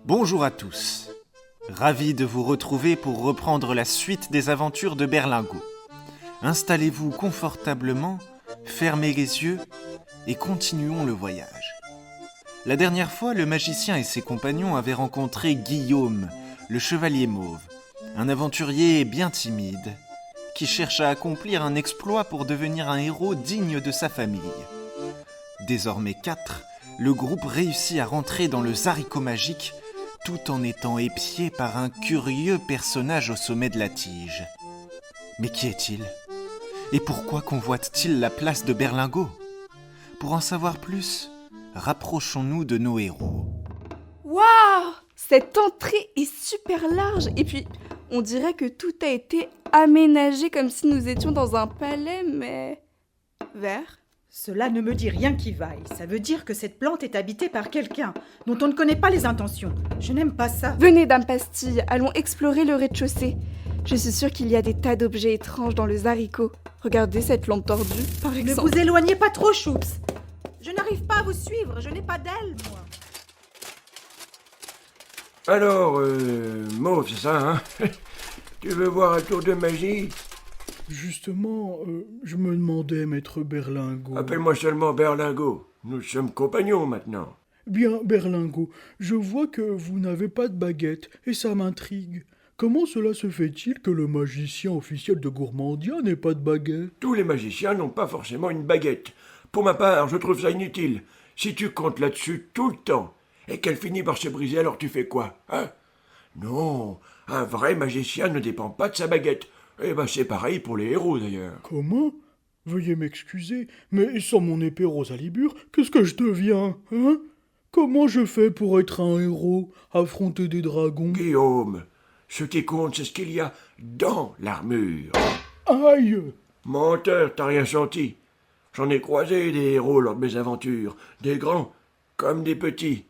Bonjour à tous. Ravi de vous retrouver pour reprendre la suite des aventures de Berlingot. Installez-vous confortablement, fermez les yeux et continuons le voyage. La dernière fois, le magicien et ses compagnons avaient rencontré Guillaume, le chevalier mauve, un aventurier bien timide, qui cherche à accomplir un exploit pour devenir un héros digne de sa famille. Désormais 4, le groupe réussit à rentrer dans le Zaricot magique tout en étant épié par un curieux personnage au sommet de la tige. Mais qui est-il ? Et pourquoi convoite-t-il la place de Berlingot ? Pour en savoir plus, rapprochons-nous de nos héros. Waouh ! Cette entrée est super large et puis on dirait que tout a été aménagé comme si nous étions dans un palais, mais vert. Cela ne me dit rien qui vaille. Ça veut dire que cette plante est habitée par quelqu'un dont on ne connaît pas les intentions. Je n'aime pas ça. Venez, Dame Pastille, allons explorer le rez-de-chaussée. Je suis sûre qu'il y a des tas d'objets étranges dans le Zaricot. Regardez cette lampe tordue, par exemple. Ne vous éloignez pas trop, Choups. Je n'arrive pas à vous suivre, je n'ai pas d'aile, moi. Alors, Mauve, c'est ça, hein? Tu veux voir un tour de magie? Justement, je me demandais, maître Berlingot. Appelle-moi seulement Berlingot. Nous sommes compagnons maintenant. Bien, Berlingot, je vois que vous n'avez pas de baguette, et ça m'intrigue. Comment cela se fait-il que le magicien officiel de Gourmandia n'ait pas de baguette? Tous les magiciens n'ont pas forcément une baguette. Pour ma part, je trouve ça inutile. Si tu comptes là-dessus tout le temps, et qu'elle finit par se briser, alors tu fais quoi, hein? Non, un vrai magicien ne dépend pas de sa baguette. Eh ben, c'est pareil pour les héros, d'ailleurs. Comment? Veuillez m'excuser, mais sans mon épée Rosalibur, qu'est-ce que je deviens, hein? Comment je fais pour être un héros, affronter des dragons? Guillaume, ce qui compte, c'est ce qu'il y a dans l'armure. Aïe! Menteur, t'as rien senti. J'en ai croisé des héros lors de mes aventures, des grands comme des petits.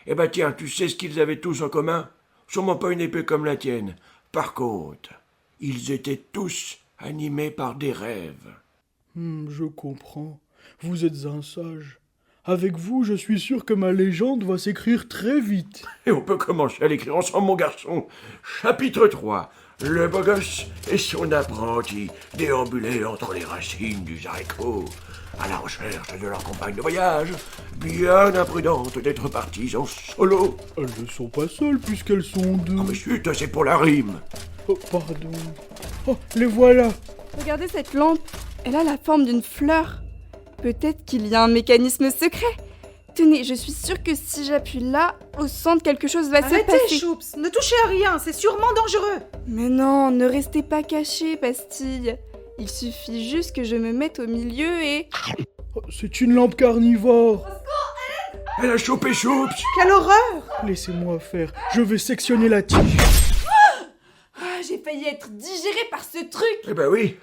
Eh ben tiens, tu sais ce qu'ils avaient tous en commun? Sûrement pas une épée comme la tienne. Par contre, ils étaient tous animés par des rêves. Je comprends. Vous êtes un sage. Avec vous, je suis sûr que ma légende va s'écrire très vite. Et on peut commencer à l'écrire ensemble, mon garçon. Chapitre 3. Le beau gosse et son apprenti déambulaient entre les racines du Zaricot, à la recherche de leur compagne de voyage, bien imprudente d'être parties en solo. Elles ne sont pas seules puisqu'elles sont deux. Oh mais chut, c'est pour la rime. Oh, pardon. Oh, les voilà. Regardez cette lampe, elle a la forme d'une fleur. Peut-être qu'il y a un mécanisme secret. Tenez, je suis sûre que si j'appuie là, au centre, quelque chose va se Arrêtez, passer. Choups, ne touchez à rien, c'est sûrement dangereux. Mais non, ne restez pas cachés, Pastille. Il suffit juste que je me mette au milieu et... Oh, c'est une lampe carnivore. Elle a chopé Choups. Quelle horreur! Laissez-moi faire, je vais sectionner la tige. Ah, j'ai failli être digérée par ce truc. Eh ben oui.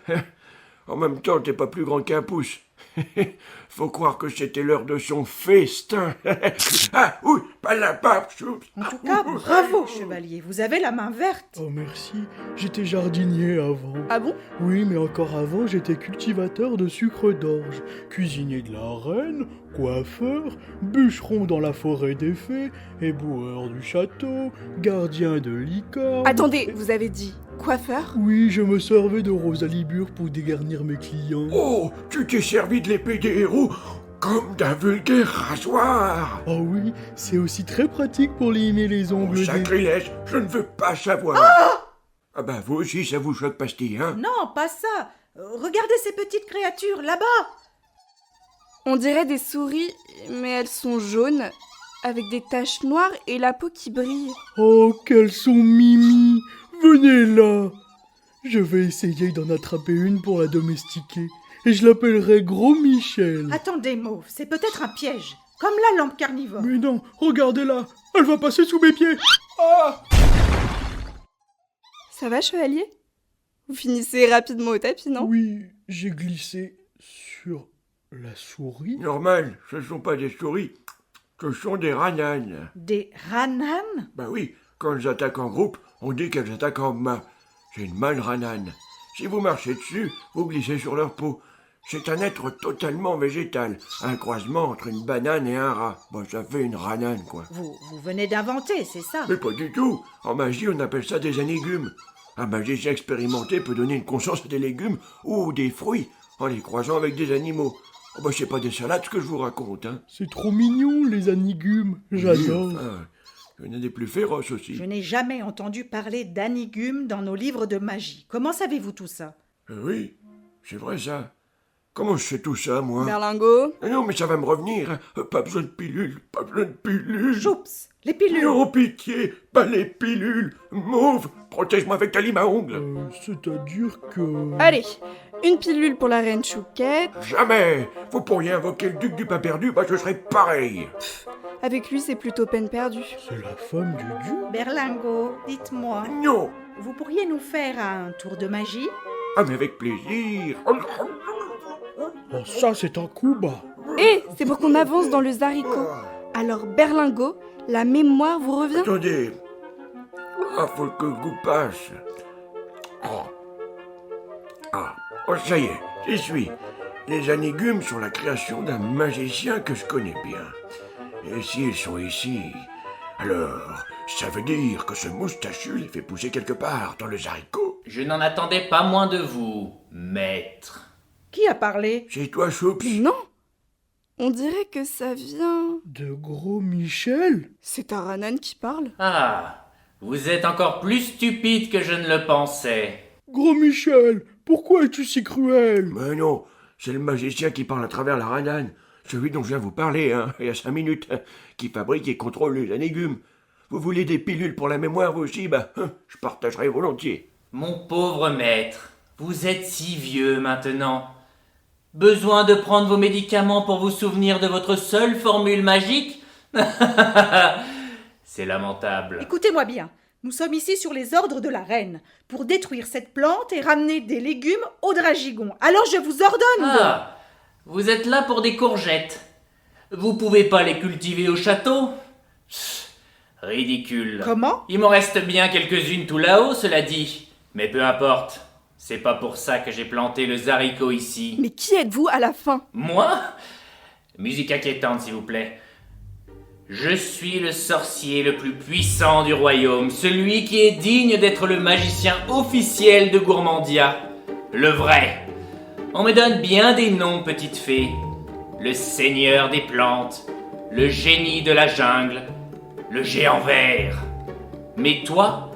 En même temps, t'es pas plus grand qu'un pouce. Faut croire que c'était l'heure de son festin. Ah, oui, pas la pape, Choups. En tout cas, bravo, chevalier, vous avez la main verte. Oh merci, j'étais jardinier avant. Ah bon? Oui, mais encore avant, j'étais cultivateur de sucre d'orge, cuisinier de la reine, coiffeur, bûcheron dans la forêt des fées, éboueur du château, gardien de licorne... Attendez, vous avez dit coiffeur? Oui, je me servais de Rosalibur pour dégarnir mes clients. Oh, tu t'es servi de l'épée des héros comme d'un vulgaire rasoir. Oh oui, c'est aussi très pratique pour limer les Oh, ongles des... sacrilège, je ne veux pas savoir. Ah ben vous aussi, ça vous choque, Pastille, hein? Non, pas ça. Regardez ces petites créatures, là-bas. On dirait des souris, mais elles sont jaunes, avec des taches noires et la peau qui brille. Oh, qu'elles sont mimi! Venez là! Je vais essayer d'en attraper une pour la domestiquer. Et je l'appellerai Gros Michel. Attendez, Mauve, c'est peut-être un piège, comme la lampe carnivore. Mais non, regardez-la! Elle va passer sous mes pieds! Ah! Ça va, chevalier? Vous finissez rapidement au tapis, non? Oui, j'ai glissé sur la souris. Normal, ce ne sont pas des souris, ce sont des rananes. Des rananes? Bah oui, quand elles attaquent en groupe, on dit qu'elles attaquent en main. C'est une manne ranane. Si vous marchez dessus, vous glissez sur leur peau. C'est un être totalement végétal. Un croisement entre une banane et un rat. Bon, ça fait une ranane, quoi. Vous venez d'inventer, c'est ça? Mais pas du tout. En magie, on appelle ça des anigumes. Un magicien expérimenté peut donner une conscience à des légumes ou des fruits en les croisant avec des animaux. Oh, bah, c'est pas des salades que je vous raconte, hein. C'est trop mignon, les anigumes. J'adore. Enfin, il y en a des plus féroces aussi. Je n'ai jamais entendu parler d'anigumes dans nos livres de magie. Comment savez-vous tout ça? Oui, c'est vrai ça. Comment je sais tout ça, moi? Berlingot, Non, mais ça va me revenir. Hein. Pas besoin de pilules, pas besoin de pilules. Choups, les pilules. Non, pitié, pas les pilules. Mauve, protège-moi avec ta lime à ongles. C'est-à-dire que... allez, une pilule pour la reine Chouquette. Jamais. Vous pourriez invoquer le duc du pain perdu, bah je serais pareil. Avec lui, c'est plutôt peine perdue. C'est la femme du duc. Berlingot, dites-moi, Non. vous pourriez nous faire un tour de magie? Ah, mais avec plaisir. Oh, ça, c'est un coup bas. Et c'est pour qu'on avance dans le Zaricot. Alors, Berlingot, la mémoire vous revient? Attendez. Ah, faut que le goût passe. Oh, ça y est, j'y suis. Les anigumes sont la création d'un magicien que je connais bien. Et s'ils sont ici, alors ça veut dire que ce moustachu les fait pousser quelque part dans le Zaricot. Je n'en attendais pas moins de vous, maître. Qui a parlé? C'est toi, Choups? Non, on dirait que ça vient... De gros Michel? C'est un Ranan qui parle. Ah, vous êtes encore plus stupide que je ne le pensais. Gros Michel, pourquoi es-tu si cruel? Mais non, c'est le magicien qui parle à travers la ranane. Celui dont je viens vous parler, hein, il y a 5 minutes, qui fabrique et contrôle les anigumes. Vous voulez des pilules pour la mémoire, vous aussi? Bah, je partagerai volontiers. Mon pauvre maître, vous êtes si vieux maintenant. Besoin de prendre vos médicaments pour vous souvenir de votre seule formule magique? C'est lamentable. Écoutez-moi bien, nous sommes ici sur les ordres de la reine, pour détruire cette plante et ramener des légumes au Dragigon. Alors je vous ordonne de... Ah, vous êtes là pour des courgettes. Vous pouvez pas les cultiver au château? Pff, ridicule. Comment? Il m'en reste bien quelques-unes tout là-haut, cela dit. Mais peu importe. C'est pas pour ça que j'ai planté le Zaricot ici. Mais qui êtes-vous à la fin? Moi? Musique inquiétante, s'il vous plaît. Je suis le sorcier le plus puissant du royaume, celui qui est digne d'être le magicien officiel de Gourmandia. Le vrai. On me donne bien des noms, petite fée. Le seigneur des plantes, le génie de la jungle, le géant vert. Mais toi,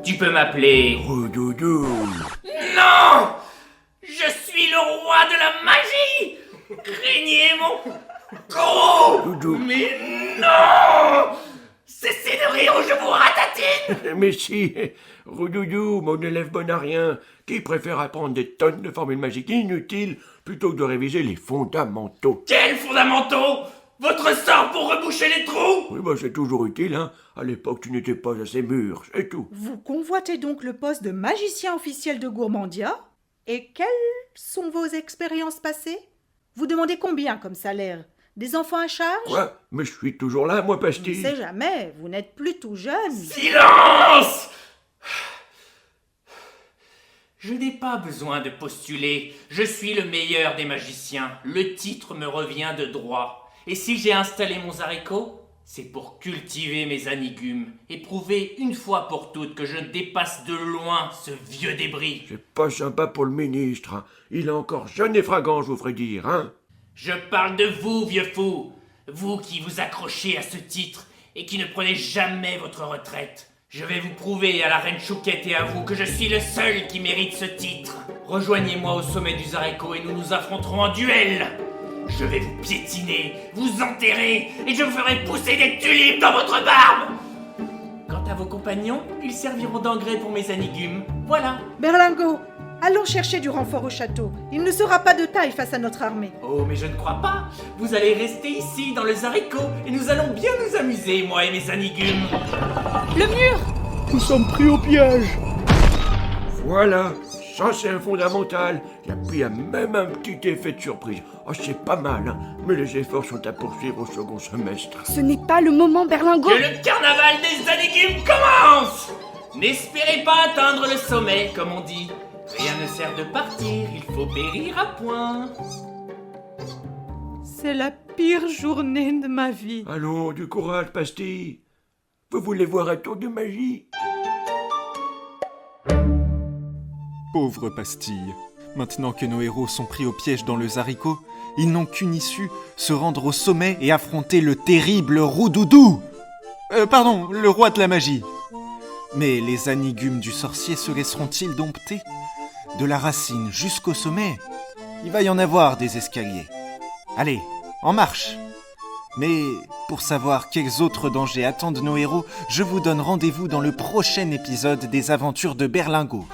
tu peux m'appeler... Roudoudou. Non! Je suis le roi de la magie! Craignez mon gros! Doudou. Mais non! Cessez de rire ou je vous ratatine! Mais si, Roudoudou, mon élève bon à rien, qui préfère apprendre des tonnes de formules magiques inutiles plutôt que de réviser les fondamentaux. Quels fondamentaux? Votre sort pour reboucher les trous? Oui, bah c'est toujours utile, hein. À l'époque, tu n'étais pas assez mûr, c'est tout. Vous convoitez donc le poste de magicien officiel de Gourmandia? Et quelles sont vos expériences passées? Vous demandez combien comme salaire? Des enfants à charge? Quoi? Mais je suis toujours là, moi, On ne Pastille. sait jamais, vous n'êtes plus tout jeune. Silence! Je n'ai pas besoin de postuler. Je suis le meilleur des magiciens. Le titre me revient de droit. Et si j'ai installé mon Zaricot, c'est pour cultiver mes anigumes et prouver une fois pour toutes que je dépasse de loin ce vieux débris. C'est pas sympa pour le ministre, hein. Il est encore jeune et fragant, je vous ferai dire, hein. Je parle de vous, vieux fou. Vous qui vous accrochez à ce titre et qui ne prenez jamais votre retraite. Je vais vous prouver à la reine Chouquette et à vous que je suis le seul qui mérite ce titre. Rejoignez-moi au sommet du Zaricot et nous nous affronterons en duel. Je vais vous piétiner, vous enterrer et je vous ferai pousser des tulipes dans votre barbe. Quant à vos compagnons, ils serviront d'engrais pour mes anigumes. Voilà. Berlingot, allons chercher du renfort au château. Il ne sera pas de taille face à notre armée. Oh, mais je ne crois pas. Vous allez rester ici, dans le Zaricot, et nous allons bien nous amuser, moi et mes anigumes. Le mur! Nous sommes pris au piège. Voilà, ça c'est un fondamental. Et puis il y a même un petit effet de surprise. Oh, c'est pas mal, hein. Mais les efforts sont à poursuivre au second semestre. Ce n'est pas le moment, Berlingot! Que le carnaval des anigumes commence! N'espérez pas atteindre le sommet, comme on dit. Rien ne sert de partir, il faut périr à point. C'est la pire journée de ma vie. Allons, du courage, Pastille. Vous voulez voir un tour de magie? Pauvre Pastille. Maintenant que nos héros sont pris au piège dans le Zaricot, ils n'ont qu'une issue, se rendre au sommet et affronter le terrible Roudoudou. Pardon, le roi de la magie. Mais les anigumes du sorcier se laisseront-ils dompter? De la racine jusqu'au sommet, il va y en avoir des escaliers. Allez, en marche! Mais pour savoir quels autres dangers attendent nos héros, je vous donne rendez-vous dans le prochain épisode des Aventures de Berlingot.